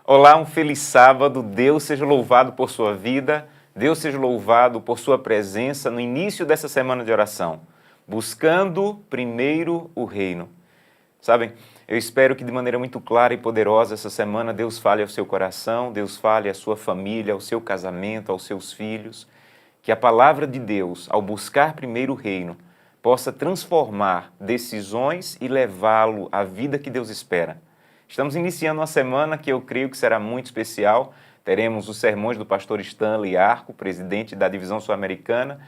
Olá, um feliz sábado. Deus seja louvado por sua vida. Deus seja louvado por sua presença no início dessa semana de oração, buscando primeiro o reino. Sabem, eu espero que de maneira muito clara e poderosa essa semana Deus fale ao seu coração, Deus fale à sua família, ao seu casamento, aos seus filhos, que a palavra de Deus, ao buscar primeiro o reino, possa transformar decisões e levá-lo à vida que Deus espera. Estamos iniciando uma semana que eu creio que será muito especial. Teremos os sermões do pastor Stanley Arco, presidente da Divisão Sul-Americana.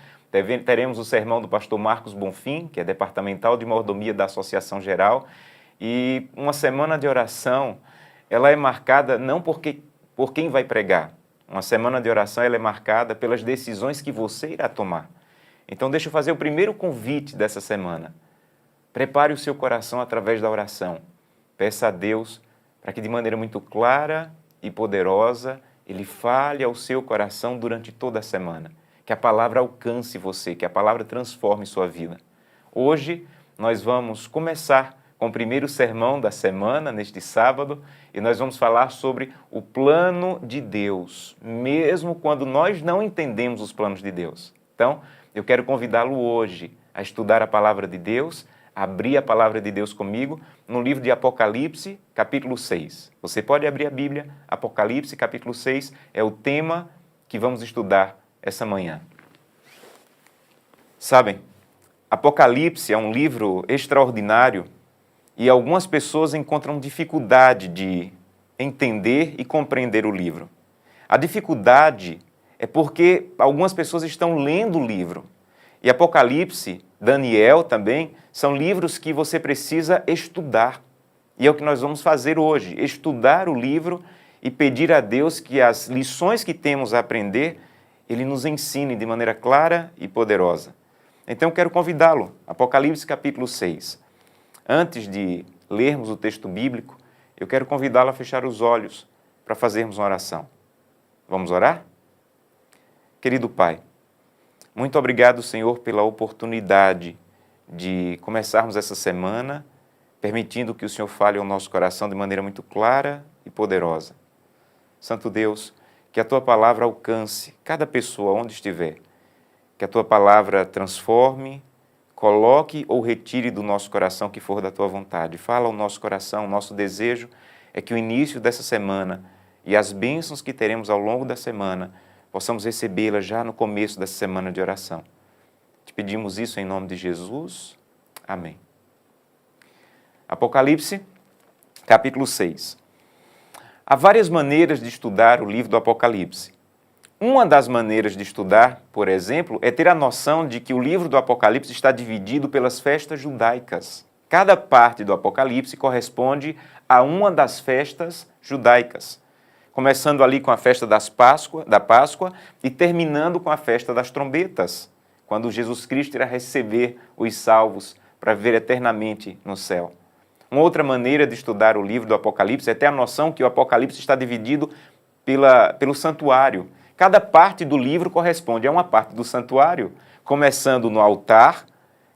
Teremos o sermão do pastor Marcos Bonfim, que é departamental de mordomia da Associação Geral. E uma semana de oração, ela é marcada não por quem vai pregar. Uma semana de oração ela é marcada pelas decisões que você irá tomar. Então deixa eu fazer o primeiro convite dessa semana. Prepare o seu coração através da oração. Peça a Deus para que de maneira muito clara e poderosa Ele fale ao seu coração durante toda a semana. Que a palavra alcance você, que a palavra transforme sua vida. Hoje nós vamos começar com o primeiro sermão da semana, neste sábado, e nós vamos falar sobre o plano de Deus, mesmo quando nós não entendemos os planos de Deus. Então, eu quero convidá-lo hoje a estudar a palavra de Deus, abrir a palavra de Deus comigo no livro de Apocalipse, capítulo 6. Você pode abrir a Bíblia, Apocalipse, capítulo 6, é o tema que vamos estudar essa manhã. Sabem, Apocalipse é um livro extraordinário e algumas pessoas encontram dificuldade de entender e compreender o livro. A dificuldade é porque algumas pessoas estão lendo o livro. E Apocalipse, Daniel também, são livros que você precisa estudar. E é o que nós vamos fazer hoje, estudar o livro e pedir a Deus que as lições que temos a aprender, Ele nos ensine de maneira clara e poderosa. Então eu quero convidá-lo, Apocalipse capítulo 6. Antes de lermos o texto bíblico, eu quero convidá-lo a fechar os olhos para fazermos uma oração. Vamos orar? Querido Pai, muito obrigado, Senhor, pela oportunidade de começarmos essa semana, permitindo que o Senhor fale ao nosso coração de maneira muito clara e poderosa. Santo Deus, que a Tua palavra alcance cada pessoa onde estiver, que a Tua palavra transforme, coloque ou retire do nosso coração o que for da Tua vontade. Fala ao nosso coração, o nosso desejo é que o início dessa semana e as bênçãos que teremos ao longo da semana possamos recebê-la já no começo dessa semana de oração. Te pedimos isso em nome de Jesus. Amém. Apocalipse, capítulo 6. Há várias maneiras de estudar o livro do Apocalipse. Uma das maneiras de estudar, por exemplo, é ter a noção de que o livro do Apocalipse está dividido pelas festas judaicas. Cada parte do Apocalipse corresponde a uma das festas judaicas, começando ali com a festa da Páscoa e terminando com a festa das trombetas, quando Jesus Cristo irá receber os salvos para viver eternamente no céu. Uma outra maneira de estudar o livro do Apocalipse é ter a noção que o Apocalipse está dividido pelo santuário. Cada parte do livro corresponde a uma parte do santuário, começando no altar,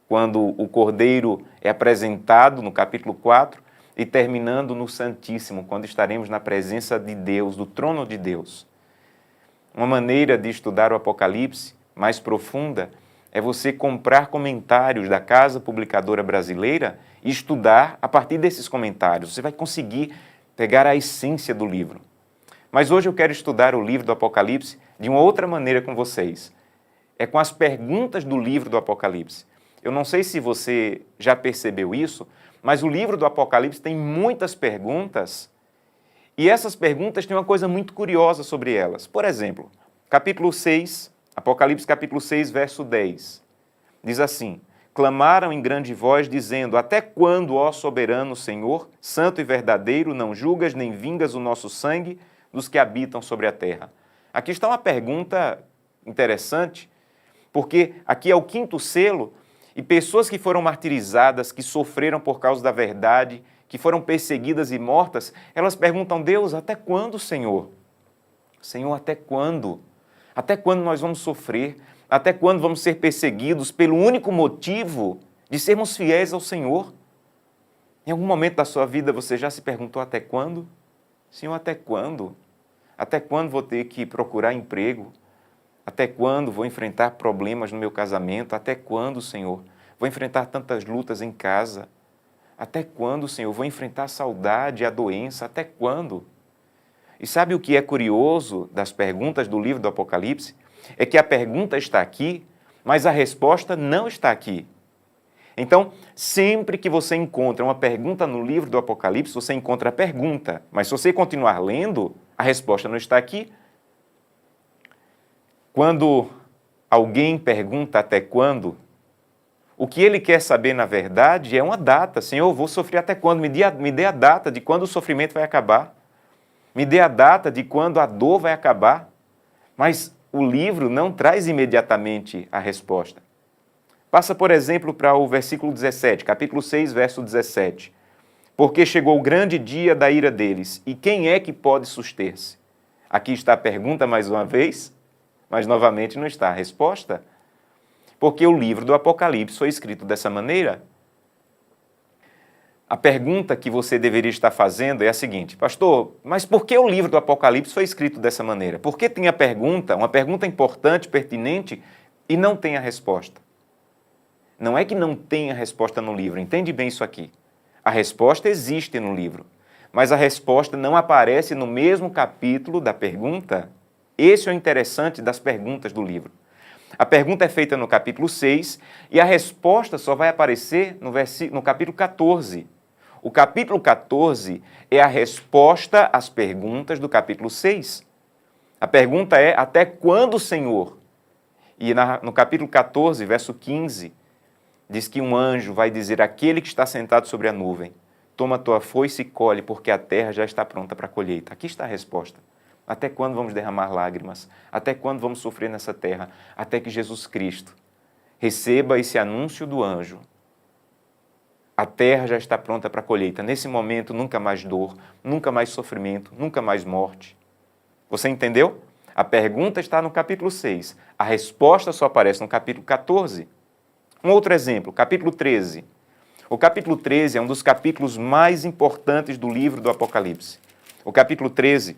quando o Cordeiro é apresentado no capítulo 4, e terminando no Santíssimo, quando estaremos na presença de Deus, do trono de Deus. Uma maneira de estudar o Apocalipse mais profunda é você comprar comentários da Casa Publicadora Brasileira e estudar a partir desses comentários. Você vai conseguir pegar a essência do livro. Mas hoje eu quero estudar o livro do Apocalipse de uma outra maneira com vocês. É com as perguntas do livro do Apocalipse. Eu não sei se você já percebeu isso, mas o livro do Apocalipse tem muitas perguntas e essas perguntas têm uma coisa muito curiosa sobre elas. Por exemplo, capítulo 6, Apocalipse capítulo 6, verso 10, diz assim: clamaram em grande voz, dizendo: até quando, ó soberano Senhor, santo e verdadeiro, não julgas nem vingas o nosso sangue dos que habitam sobre a terra? Aqui está uma pergunta interessante, porque aqui é o quinto selo, e pessoas que foram martirizadas, que sofreram por causa da verdade, que foram perseguidas e mortas, elas perguntam: Deus, até quando, Senhor? Senhor, até quando? Até quando nós vamos sofrer? Até quando vamos ser perseguidos pelo único motivo de sermos fiéis ao Senhor? Em algum momento da sua vida você já se perguntou até quando? Senhor, até quando? Até quando vou ter que procurar emprego? Até quando vou enfrentar problemas no meu casamento? Até quando, Senhor, vou enfrentar tantas lutas em casa? Até quando, Senhor, vou enfrentar a saudade e a doença? Até quando? E sabe o que é curioso das perguntas do livro do Apocalipse? É que a pergunta está aqui, mas a resposta não está aqui. Então, sempre que você encontra uma pergunta no livro do Apocalipse, você encontra a pergunta, mas se você continuar lendo, a resposta não está aqui. Quando alguém pergunta até quando, o que ele quer saber, na verdade, é uma data. Senhor, eu vou sofrer até quando? Me dê a data de quando o sofrimento vai acabar. Me dê a data de quando a dor vai acabar. Mas o livro não traz imediatamente a resposta. Passa, por exemplo, para o versículo 17, capítulo 6, verso 17. Porque chegou o grande dia da ira deles, e quem é que pode suster-se? Aqui está a pergunta mais uma vez, mas novamente não está a resposta. Porque o livro do Apocalipse foi escrito dessa maneira. A pergunta que você deveria estar fazendo é a seguinte: pastor, mas por que o livro do Apocalipse foi escrito dessa maneira? Por que tem a pergunta, uma pergunta importante, pertinente, e não tem a resposta? Não é que não tenha resposta no livro, entende bem isso aqui. A resposta existe no livro, mas a resposta não aparece no mesmo capítulo da pergunta. Esse é o interessante das perguntas do livro. A pergunta é feita no capítulo 6 e a resposta só vai aparecer no capítulo 14. O capítulo 14 é a resposta às perguntas do capítulo 6. A pergunta é: até quando, Senhor? E no capítulo 14, verso 15, diz que um anjo vai dizer àquele que está sentado sobre a nuvem: toma tua foice e colhe, porque a terra já está pronta para a colheita. Aqui está a resposta. Até quando vamos derramar lágrimas? Até quando vamos sofrer nessa terra? Até que Jesus Cristo receba esse anúncio do anjo. A terra já está pronta para a colheita. Nesse momento, nunca mais dor, nunca mais sofrimento, nunca mais morte. Você entendeu? A pergunta está no capítulo 6. A resposta só aparece no capítulo 14. Um outro exemplo, capítulo 13. O capítulo 13 é um dos capítulos mais importantes do livro do Apocalipse. O capítulo 13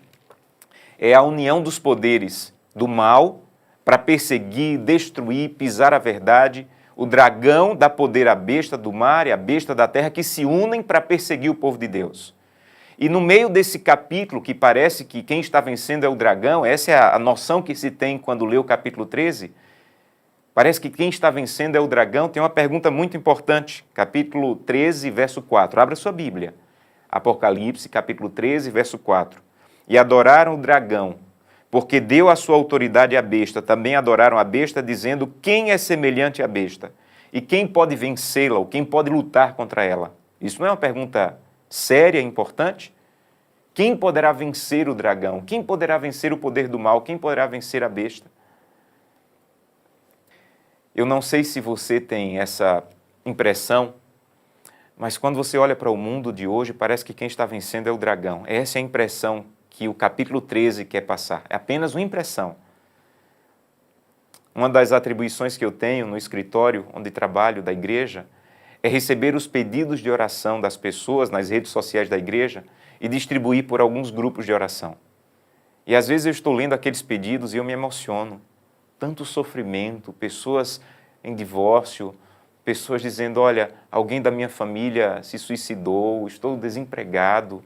é a união dos poderes do mal para perseguir, destruir, pisar a verdade. O dragão dá poder à besta do mar e à besta da terra que se unem para perseguir o povo de Deus. E no meio desse capítulo, que parece que quem está vencendo é o dragão, essa é a noção que se tem quando lê o capítulo 13, parece que quem está vencendo é o dragão. Tem uma pergunta muito importante, capítulo 13, verso 4. Abra sua Bíblia. Apocalipse, capítulo 13, verso 4. E adoraram o dragão, porque deu a sua autoridade à besta. Também adoraram a besta, dizendo: quem é semelhante à besta? E quem pode vencê-la, ou quem pode lutar contra ela? Isso não é uma pergunta séria e importante? Quem poderá vencer o dragão? Quem poderá vencer o poder do mal? Quem poderá vencer a besta? Eu não sei se você tem essa impressão, mas quando você olha para o mundo de hoje, parece que quem está vencendo é o dragão. Essa é a impressão que o capítulo 13 quer passar. É apenas uma impressão. Uma das atribuições que eu tenho no escritório onde trabalho da igreja é receber os pedidos de oração das pessoas nas redes sociais da igreja e distribuir por alguns grupos de oração. E às vezes eu estou lendo aqueles pedidos e eu me emociono. Tanto sofrimento, pessoas em divórcio, pessoas dizendo: olha, alguém da minha família se suicidou, estou desempregado.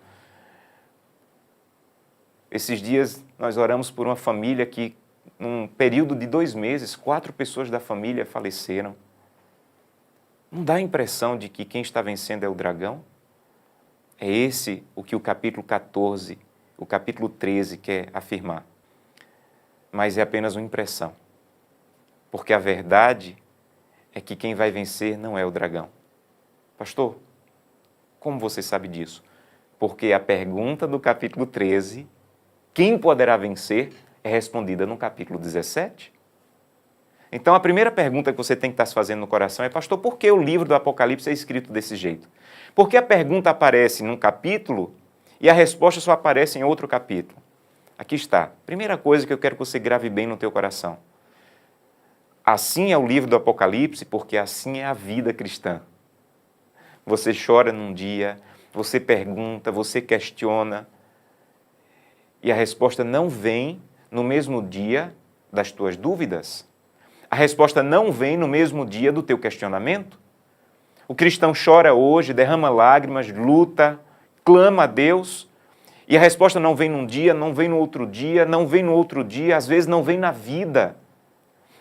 Esses dias nós oramos por uma família que, num período de 2 meses, 4 pessoas da família faleceram. Não dá a impressão de que quem está vencendo é o dragão? É esse o que o capítulo 14, o capítulo 13 quer afirmar. Mas é apenas uma impressão. Porque a verdade é que quem vai vencer não é o dragão. Pastor, como você sabe disso? Porque a pergunta do capítulo 13, quem poderá vencer, é respondida no capítulo 17. Então, a primeira pergunta que você tem que estar se fazendo no coração é: pastor, por que o livro do Apocalipse é escrito desse jeito? Por que a pergunta aparece num capítulo e a resposta só aparece em outro capítulo? Aqui está. Primeira coisa que eu quero que você grave bem no teu coração. Assim é o livro do Apocalipse, porque assim é a vida cristã. Você chora num dia, você pergunta, você questiona, e a resposta não vem no mesmo dia das tuas dúvidas. A resposta não vem no mesmo dia do teu questionamento. O cristão chora hoje, derrama lágrimas, luta, clama a Deus, e a resposta não vem num dia, não vem no outro dia, não vem no outro dia, às vezes não vem na vida.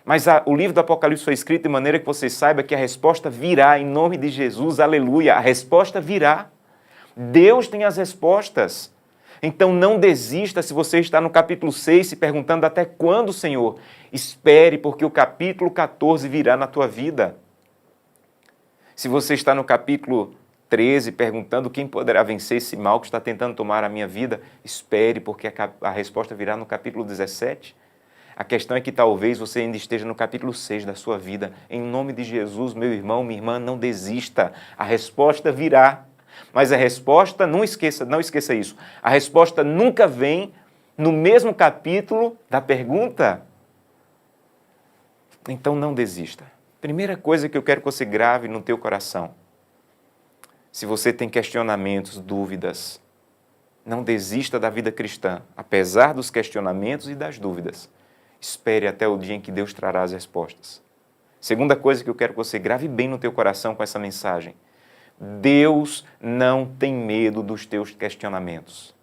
Mas o livro do Apocalipse foi escrito de maneira que você saiba que a resposta virá em nome de Jesus, aleluia, a resposta virá. Deus tem as respostas. Então não desista se você está no capítulo 6 se perguntando até quando, Senhor. Espere, porque o capítulo 14 virá na tua vida. Se você está no capítulo 13 perguntando quem poderá vencer esse mal que está tentando tomar a minha vida, espere, porque a resposta virá no capítulo 17. A questão é que talvez você ainda esteja no capítulo 6 da sua vida. Em nome de Jesus, meu irmão, minha irmã, não desista. A resposta virá. Mas a resposta, não esqueça isso, a resposta nunca vem no mesmo capítulo da pergunta. Então não desista. Primeira coisa que eu quero que você grave no teu coração. Se você tem questionamentos, dúvidas, não desista da vida cristã, apesar dos questionamentos e das dúvidas. Espere até o dia em que Deus trará as respostas. Segunda coisa que eu quero que você grave bem no teu coração com essa mensagem. Deus não tem medo dos teus questionamentos.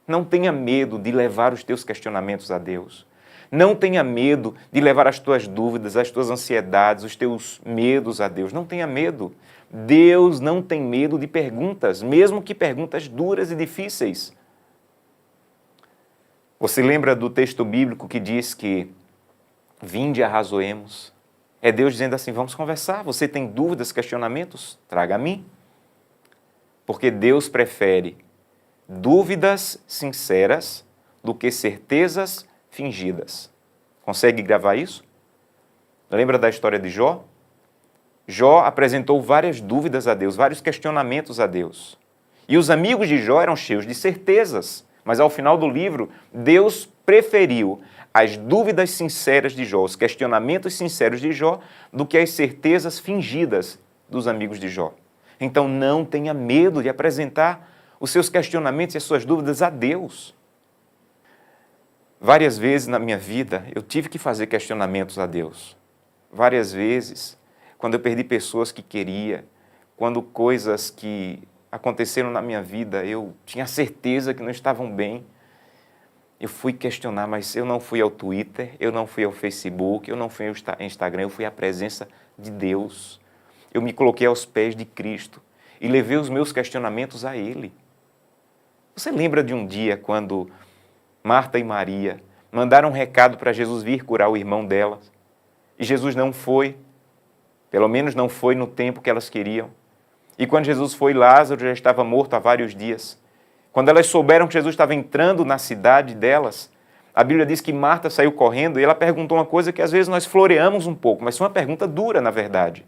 Não tenha medo de levar os teus questionamentos a Deus. Não tenha medo de levar as tuas dúvidas, as tuas ansiedades, os teus medos a Deus. Não tenha medo. Deus não tem medo de perguntas, mesmo que perguntas duras e difíceis. Você lembra do texto bíblico que diz que vinde arrazoemos? É Deus dizendo assim, vamos conversar. Você tem dúvidas, questionamentos? Traga a mim. Porque Deus prefere dúvidas sinceras do que certezas fingidas. Consegue gravar isso? Lembra da história de Jó? Jó apresentou várias dúvidas a Deus, vários questionamentos a Deus. E os amigos de Jó eram cheios de certezas. Mas ao final do livro, Deus preferiu as dúvidas sinceras de Jó, os questionamentos sinceros de Jó, do que as certezas fingidas dos amigos de Jó. Então não tenha medo de apresentar os seus questionamentos e as suas dúvidas a Deus. Várias vezes na minha vida eu tive que fazer questionamentos a Deus. Várias vezes, quando eu perdi pessoas que queria, quando coisas que aconteceram na minha vida, eu tinha certeza que não estavam bem. Eu fui questionar, mas eu não fui ao Twitter, eu não fui ao Facebook, eu não fui ao Instagram, eu fui à presença de Deus. Eu me coloquei aos pés de Cristo e levei os meus questionamentos a Ele. Você lembra de um dia quando Marta e Maria mandaram um recado para Jesus vir curar o irmão delas? E Jesus não foi, pelo menos não foi no tempo que elas queriam. E quando Jesus foi, Lázaro já estava morto há vários dias. Quando elas souberam que Jesus estava entrando na cidade delas, a Bíblia diz que Marta saiu correndo e ela perguntou uma coisa que às vezes nós floreamos um pouco, mas foi uma pergunta dura, na verdade.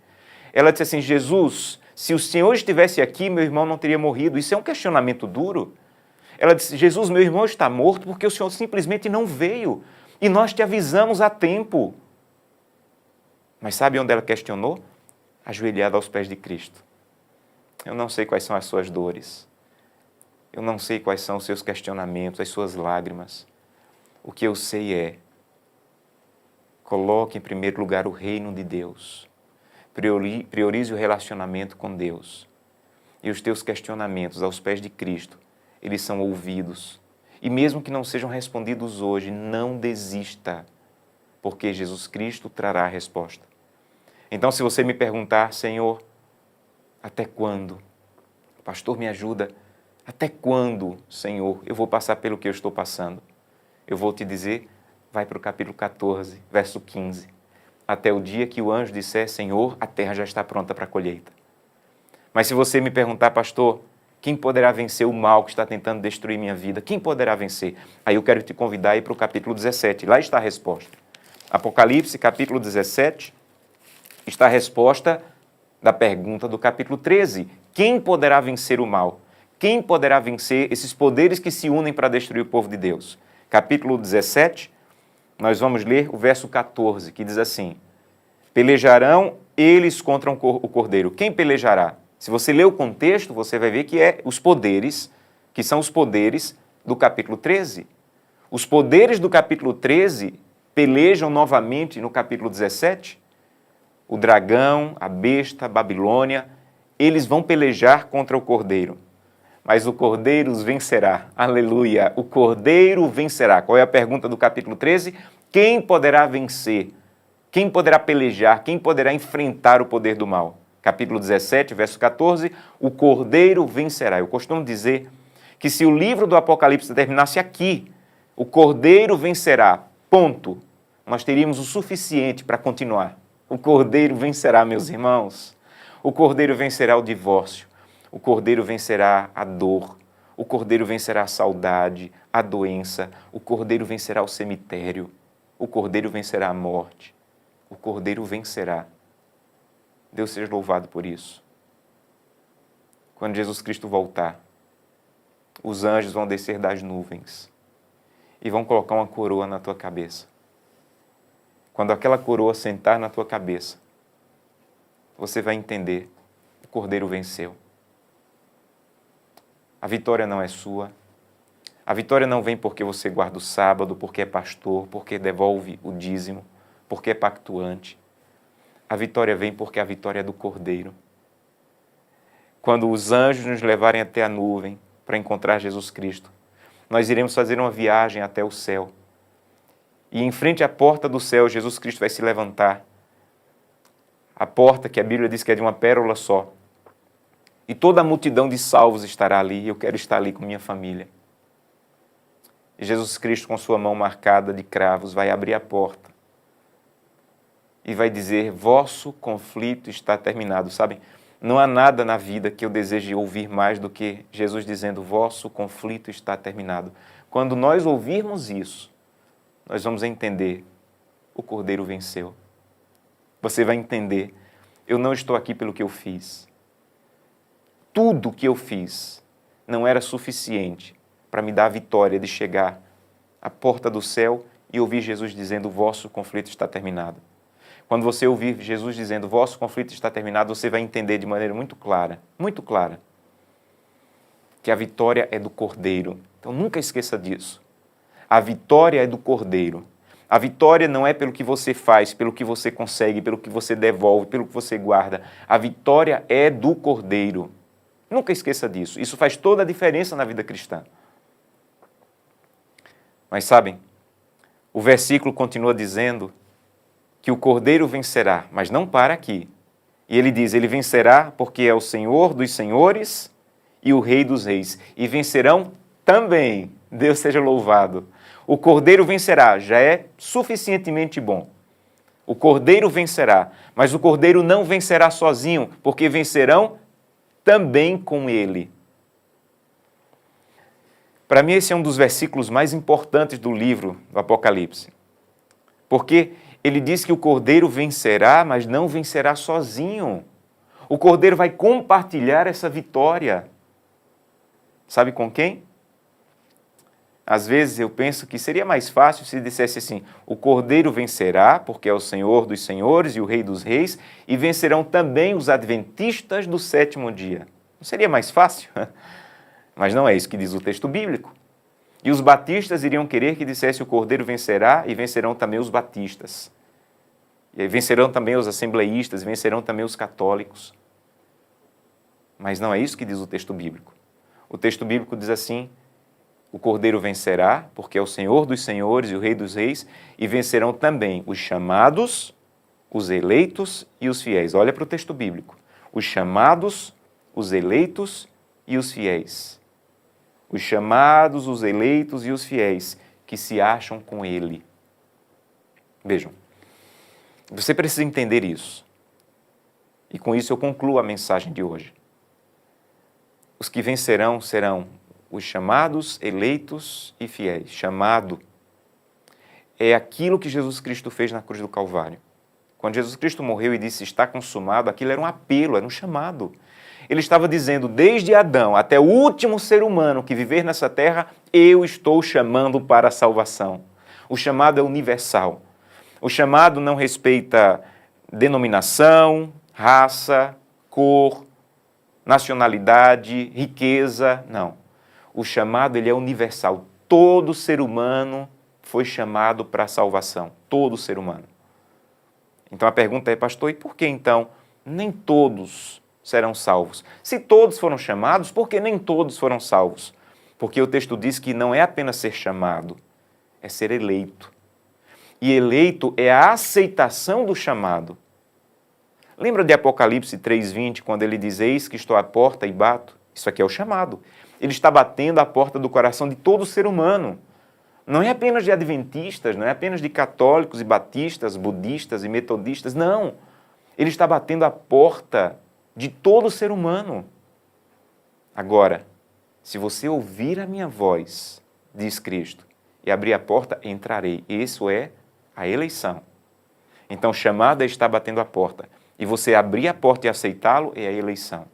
Ela disse assim, Jesus, se o Senhor estivesse aqui, meu irmão não teria morrido. Isso é um questionamento duro. Ela disse, Jesus, meu irmão está morto porque o Senhor simplesmente não veio. E nós te avisamos a tempo. Mas sabe onde ela questionou? Ajoelhada aos pés de Cristo. Eu não sei quais são as suas dores. Eu não sei quais são os seus questionamentos, as suas lágrimas. O que eu sei é, coloque em primeiro lugar o reino de Deus. Priorize o relacionamento com Deus. E os teus questionamentos aos pés de Cristo, eles são ouvidos. E mesmo que não sejam respondidos hoje, não desista, porque Jesus Cristo trará a resposta. Então, se você me perguntar, Senhor, até quando? Pastor, me ajuda. Até quando, Senhor, eu vou passar pelo que eu estou passando? Eu vou te dizer, vai para o capítulo 14, verso 15. Até o dia que o anjo disser, Senhor, a terra já está pronta para a colheita. Mas se você me perguntar, pastor, quem poderá vencer o mal que está tentando destruir minha vida? Quem poderá vencer? Aí eu quero te convidar a ir para o capítulo 17. Lá está a resposta. Apocalipse, capítulo 17, está a resposta da pergunta do capítulo 13. Quem poderá vencer o mal? Quem poderá vencer esses poderes que se unem para destruir o povo de Deus? Capítulo 17, nós vamos ler o verso 14, que diz assim, pelejarão eles contra o cordeiro. Quem pelejará? Se você ler o contexto, você vai ver que é os poderes, que são os poderes do capítulo 13. Os poderes do capítulo 13 pelejam novamente no capítulo 17. O dragão, a besta, a Babilônia, eles vão pelejar contra o Cordeiro. Mas o Cordeiro os vencerá. Aleluia! O Cordeiro vencerá. Qual é a pergunta do capítulo 13? Quem poderá vencer? Quem poderá pelejar? Quem poderá enfrentar o poder do mal? Capítulo 17, verso 14, o Cordeiro vencerá. Eu costumo dizer que se o livro do Apocalipse terminasse aqui, o Cordeiro vencerá, ponto, nós teríamos o suficiente para continuar. O Cordeiro vencerá, meus irmãos. O Cordeiro vencerá o divórcio. O Cordeiro vencerá a dor. O Cordeiro vencerá a saudade, a doença. O Cordeiro vencerá o cemitério. O Cordeiro vencerá a morte. O Cordeiro vencerá. Deus seja louvado por isso. Quando Jesus Cristo voltar, os anjos vão descer das nuvens e vão colocar uma coroa na tua cabeça. Quando aquela coroa sentar na tua cabeça, você vai entender, o Cordeiro venceu. A vitória não é sua. A vitória não vem porque você guarda o sábado, porque é pastor, porque devolve o dízimo, porque é pactuante. A vitória vem porque a vitória é do Cordeiro. Quando os anjos nos levarem até a nuvem para encontrar Jesus Cristo, nós iremos fazer uma viagem até o céu. E em frente à porta do céu, Jesus Cristo vai se levantar. A porta que a Bíblia diz que é de uma pérola só. E toda a multidão de salvos estará ali, e eu quero estar ali com minha família. E Jesus Cristo, com sua mão marcada de cravos, vai abrir a porta e vai dizer, vosso conflito está terminado. Sabem, não há nada na vida que eu deseje ouvir mais do que Jesus dizendo, vosso conflito está terminado. Quando nós ouvirmos isso, nós vamos entender, o Cordeiro venceu. Você vai entender, eu não estou aqui pelo que eu fiz. Tudo que eu fiz não era suficiente para me dar a vitória de chegar à porta do céu e ouvir Jesus dizendo, vosso conflito está terminado. Quando você ouvir Jesus dizendo, vosso conflito está terminado, você vai entender de maneira muito clara, que a vitória é do Cordeiro. Então nunca esqueça disso. A vitória é do Cordeiro. A vitória não é pelo que você faz, pelo que você consegue, pelo que você devolve, pelo que você guarda. A vitória é do Cordeiro. Nunca esqueça disso. Isso faz toda a diferença na vida cristã. Mas sabem, o versículo continua dizendo que o Cordeiro vencerá, mas não para aqui. E ele diz, ele vencerá porque é o Senhor dos senhores e o Rei dos reis. E vencerão também. Deus seja louvado. O Cordeiro vencerá, já é suficientemente bom. O Cordeiro vencerá, mas o Cordeiro não vencerá sozinho, porque vencerão também com ele. Para mim, esse é um dos versículos mais importantes do livro do Apocalipse. Porque ele diz que o Cordeiro vencerá, mas não vencerá sozinho. O Cordeiro vai compartilhar essa vitória. Sabe com quem? Às vezes eu penso que seria mais fácil se dissesse assim, o Cordeiro vencerá, porque é o Senhor dos senhores e o Rei dos reis, e vencerão também os adventistas do sétimo dia. Não seria mais fácil? Mas não é isso que diz o texto bíblico. E os batistas iriam querer que dissesse o Cordeiro vencerá e vencerão também os batistas. E vencerão também os assembleístas, vencerão também os católicos. Mas não é isso que diz o texto bíblico. O texto bíblico diz assim, o Cordeiro vencerá, porque é o Senhor dos senhores e o Rei dos reis, e vencerão também os chamados, os eleitos e os fiéis. Olha para o texto bíblico. Os chamados, os eleitos e os fiéis. Os chamados, os eleitos e os fiéis que se acham com ele. Vejam, você precisa entender isso. E com isso eu concluo a mensagem de hoje. Os que vencerão serão os chamados, eleitos e fiéis. Chamado é aquilo que Jesus Cristo fez na cruz do Calvário. Quando Jesus Cristo morreu e disse, está consumado, aquilo era um apelo, era um chamado. Ele estava dizendo, desde Adão até o último ser humano que viver nessa terra, eu estou chamando para a salvação. O chamado é universal. O chamado não respeita denominação, raça, cor, nacionalidade, riqueza, não. O chamado, ele é universal. Todo ser humano foi chamado para a salvação. Todo ser humano. Então a pergunta é, pastor, e por que então nem todos serão salvos? Se todos foram chamados, por que nem todos foram salvos? Porque o texto diz que não é apenas ser chamado, é ser eleito. E eleito é a aceitação do chamado. Lembra de Apocalipse 3:20, quando ele diz, eis que estou à porta e bato? Isso aqui é o chamado. Ele está batendo a porta do coração de todo ser humano. Não é apenas de adventistas, não é apenas de católicos e batistas, budistas e metodistas, não. Ele está batendo a porta de todo ser humano. Agora, se você ouvir a minha voz, diz Cristo, e abrir a porta, entrarei. Isso é a eleição. Então, chamada está batendo a porta. E você abrir a porta e aceitá-lo é a eleição.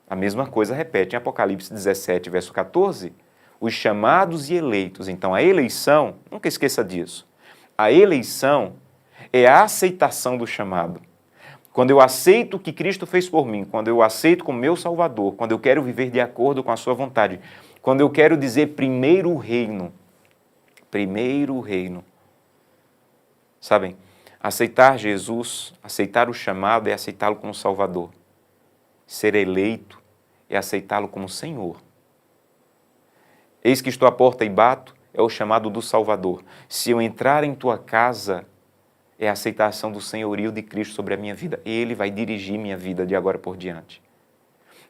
A mesma coisa repete em Apocalipse 17, verso 14, os chamados e eleitos. Então, a eleição, nunca esqueça disso, a eleição é a aceitação do chamado. Quando eu aceito o que Cristo fez por mim, quando eu aceito como meu Salvador, quando eu quero viver de acordo com a sua vontade, quando eu quero dizer primeiro o reino. Sabem, aceitar Jesus, aceitar o chamado é aceitá-lo como Salvador. Ser eleito é aceitá-lo como Senhor. Eis que estou à porta e bato, é o chamado do Salvador. Se eu entrar em tua casa, é a aceitação do senhorio de Cristo sobre a minha vida. Ele vai dirigir minha vida de agora por diante.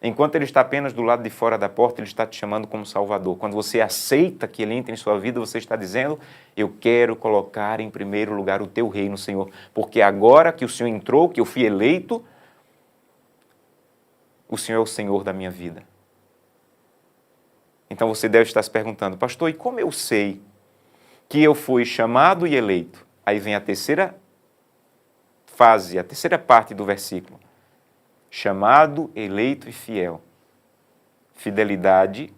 Enquanto Ele está apenas do lado de fora da porta, Ele está te chamando como Salvador. Quando você aceita que Ele entre em sua vida, você está dizendo, eu quero colocar em primeiro lugar o teu reino, Senhor. Porque agora que o Senhor entrou, que eu fui eleito, o Senhor é o Senhor da minha vida. Então você deve estar se perguntando, pastor, e como eu sei que eu fui chamado e eleito? Aí vem a terceira fase, a terceira parte do versículo. Chamado, eleito e fiel. Fidelidade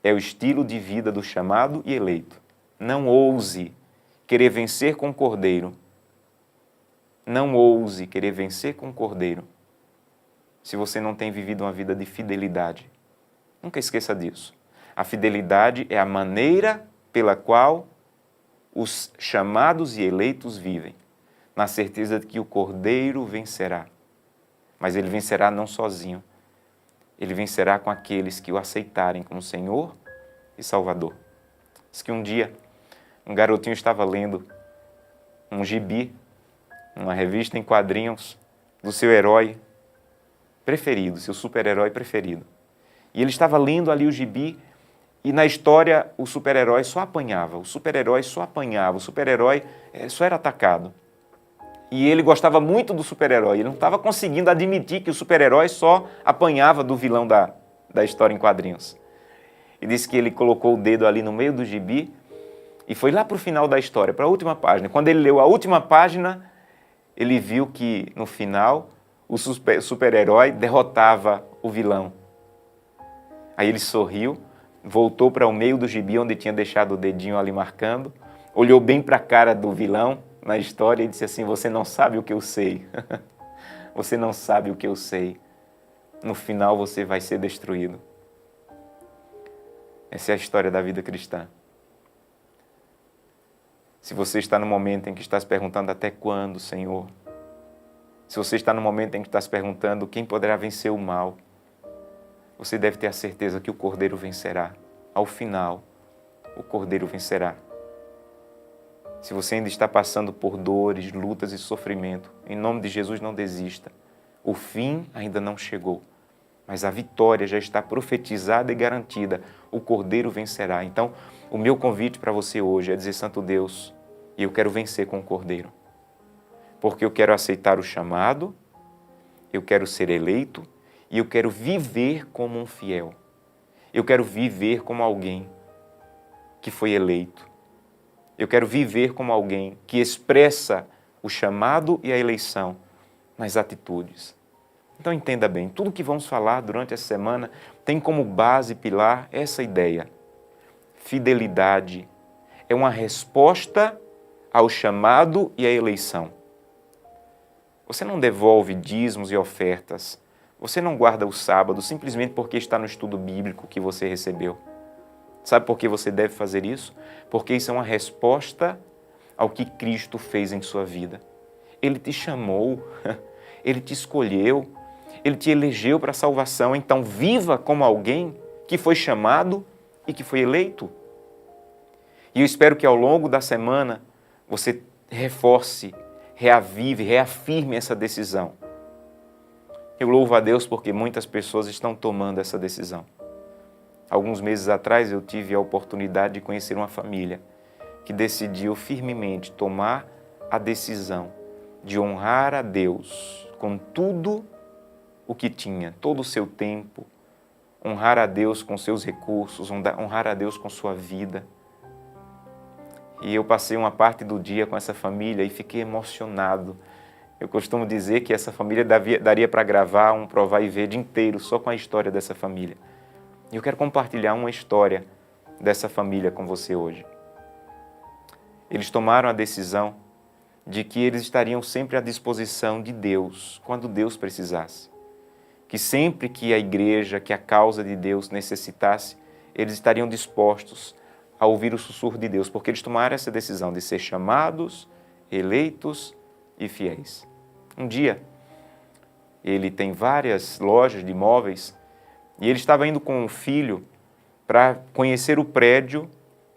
é o estilo de vida do chamado e eleito. Não ouse querer vencer com o cordeiro. Não ouse querer vencer com o cordeiro se você não tem vivido uma vida de fidelidade. Nunca esqueça disso. A fidelidade é a maneira pela qual os chamados e eleitos vivem, na certeza de que o cordeiro vencerá. Mas ele vencerá não sozinho. Ele vencerá com aqueles que o aceitarem como Senhor e Salvador. Diz que um dia um garotinho estava lendo um gibi, uma revista em quadrinhos do seu herói preferido, seu super-herói preferido. E ele estava lendo ali o gibi e na história o super-herói só apanhava, o super-herói só era atacado. E ele gostava muito do super-herói, ele não estava conseguindo admitir que o super-herói só apanhava do vilão da história em quadrinhos. E disse que ele colocou o dedo ali no meio do gibi e foi lá para o final da história, para a última página. Quando ele leu a última página, ele viu que no final o super-herói derrotava o vilão. Aí ele sorriu, voltou para o meio do gibi onde tinha deixado o dedinho ali marcando, olhou bem para a cara do vilão na história e disse assim, você não sabe o que eu sei. Você não sabe o que eu sei. No final você vai ser destruído. Essa é a história da vida cristã. Se você está no momento em que está se perguntando até quando, Senhor? Se você está no momento em que está se perguntando quem poderá vencer o mal, você deve ter a certeza que o Cordeiro vencerá. Ao final, o Cordeiro vencerá. Se você ainda está passando por dores, lutas e sofrimento, em nome de Jesus não desista. O fim ainda não chegou, mas a vitória já está profetizada e garantida. O Cordeiro vencerá. Então, o meu convite para você hoje é dizer, Santo Deus, eu quero vencer com o Cordeiro. Porque eu quero aceitar o chamado, eu quero ser eleito e eu quero viver como um fiel. Eu quero viver como alguém que foi eleito. Eu quero viver como alguém que expressa o chamado e a eleição nas atitudes. Então entenda bem, tudo que vamos falar durante essa semana tem como base pilar essa ideia. Fidelidade é uma resposta ao chamado e à eleição. Você não devolve dízimos e ofertas Você não guarda o sábado simplesmente porque está no estudo bíblico que você recebeu. Sabe por que você deve fazer isso? Porque isso é uma resposta ao que Cristo fez em sua vida. Ele te chamou, Ele te escolheu, Ele te elegeu para a salvação. Então viva como alguém que foi chamado e que foi eleito. E eu espero que ao longo da semana você reforce, reavive, reafirme essa decisão. Eu louvo a Deus porque muitas pessoas estão tomando essa decisão. Alguns meses atrás eu tive a oportunidade de conhecer uma família que decidiu firmemente tomar a decisão de honrar a Deus com tudo o que tinha, todo o seu tempo, honrar a Deus com seus recursos, honrar a Deus com sua vida. E eu passei uma parte do dia com essa família e fiquei emocionado. Eu costumo dizer que essa família daria para gravar um Provar e Ver inteiro só com a história dessa família. E eu quero compartilhar uma história dessa família com você hoje. Eles tomaram a decisão de que eles estariam sempre à disposição de Deus, quando Deus precisasse. Que sempre que a igreja, que a causa de Deus necessitasse, eles estariam dispostos a ouvir o sussurro de Deus, porque eles tomaram essa decisão de ser chamados, eleitos e fiéis. Um dia, ele tem várias lojas de imóveis e ele estava indo com um filho para conhecer o prédio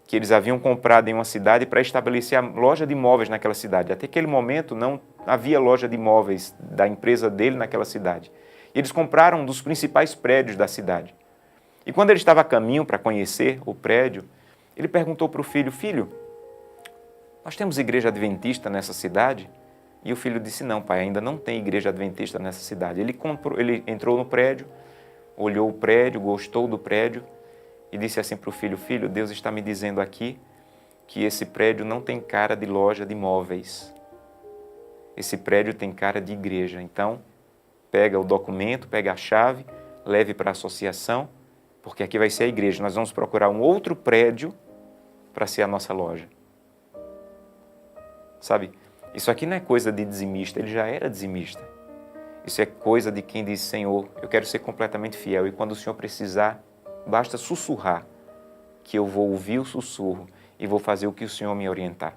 que eles haviam comprado em uma cidade para estabelecer a loja de imóveis naquela cidade. Até aquele momento não havia loja de imóveis da empresa dele naquela cidade. E eles compraram um dos principais prédios da cidade. E quando ele estava a caminho para conhecer o prédio, ele perguntou para o filho: filho, nós temos igreja adventista nessa cidade? E o filho disse: não, pai, ainda não tem igreja adventista nessa cidade. Ele entrou no prédio, olhou o prédio, gostou do prédio e disse assim para o filho: filho, Deus está me dizendo aqui que esse prédio não tem cara de loja de imóveis. Esse prédio tem cara de igreja. Então, pega o documento, pega a chave, leve para a associação, porque aqui vai ser a igreja. Nós vamos procurar um outro prédio para ser a nossa loja. Sabe, isso aqui não é coisa de dizimista, ele já era dizimista. Isso é coisa de quem diz: Senhor, eu quero ser completamente fiel e quando o Senhor precisar, basta sussurrar, que eu vou ouvir o sussurro e vou fazer o que o Senhor me orientar.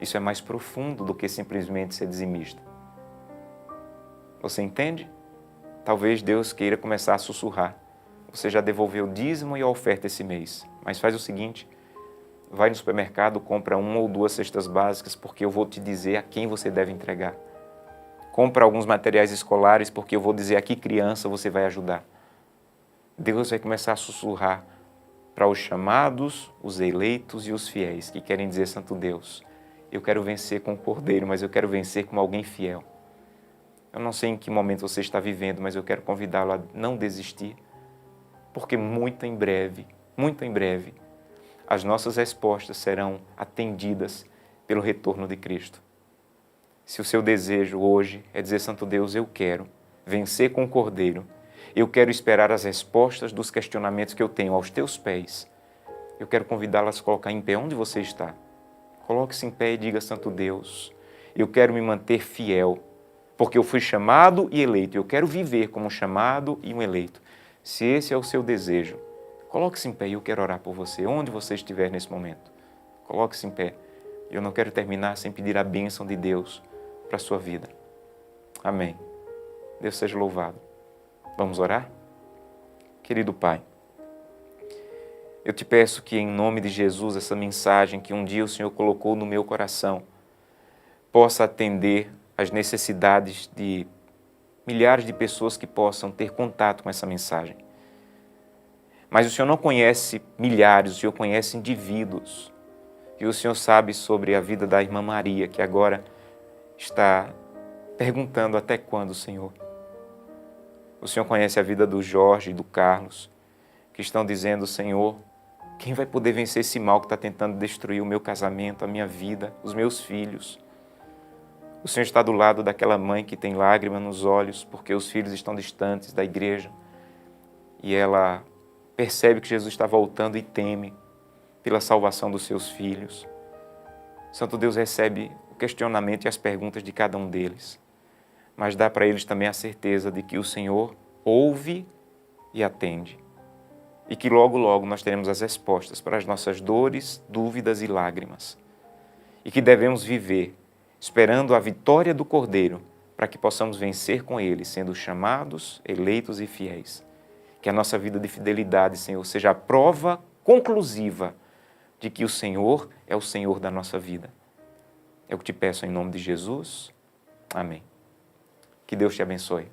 Isso é mais profundo do que simplesmente ser dizimista. Você entende? Talvez Deus queira começar a sussurrar. Você já devolveu o dízimo e a oferta esse mês, mas faz o seguinte: vai no supermercado, compra 1 ou 2 cestas básicas, porque eu vou te dizer a quem você deve entregar. Compra alguns materiais escolares, porque eu vou dizer a que criança você vai ajudar. Deus vai começar a sussurrar para os chamados, os eleitos e os fiéis, que querem dizer: Santo Deus, eu quero vencer com o Cordeiro, mas eu quero vencer como alguém fiel. Eu não sei em que momento você está vivendo, mas eu quero convidá-lo a não desistir, porque muito em breve, as nossas respostas serão atendidas pelo retorno de Cristo. Se o seu desejo hoje é dizer: Santo Deus, eu quero vencer com o Cordeiro, eu quero esperar as respostas dos questionamentos que eu tenho aos teus pés, eu quero convidá-lo a se colocar em pé onde você está. Coloque-se em pé e diga: Santo Deus, eu quero me manter fiel, porque eu fui chamado e eleito, eu quero viver como um chamado e um eleito. Se esse é o seu desejo, coloque-se em pé e eu quero orar por você, onde você estiver nesse momento. Coloque-se em pé. Eu não quero terminar sem pedir a bênção de Deus para a sua vida. Amém. Deus seja louvado. Vamos orar? Querido Pai, eu te peço que em nome de Jesus essa mensagem que um dia o Senhor colocou no meu coração possa atender às necessidades de milhares de pessoas que possam ter contato com essa mensagem. Mas o Senhor não conhece milhares, o Senhor conhece indivíduos. E o Senhor sabe sobre a vida da irmã Maria, que agora está perguntando: até quando, Senhor? O Senhor conhece a vida do Jorge e do Carlos, que estão dizendo: Senhor, quem vai poder vencer esse mal que está tentando destruir o meu casamento, a minha vida, os meus filhos? O Senhor está do lado daquela mãe que tem lágrima nos olhos porque os filhos estão distantes da igreja e ela percebe que Jesus está voltando e teme pela salvação dos seus filhos. Santo Deus, recebe o questionamento e as perguntas de cada um deles. mas dá para eles também a certeza de que o Senhor ouve e atende. E que logo, logo nós teremos as respostas para as nossas dores, dúvidas e lágrimas. E que devemos viver esperando a vitória do Cordeiro para que possamos vencer com Ele, sendo chamados, eleitos e fiéis. Que a nossa vida de fidelidade, Senhor, seja a prova conclusiva de que o Senhor é o Senhor da nossa vida. É o que te peço em nome de Jesus. Amém. Que Deus te abençoe.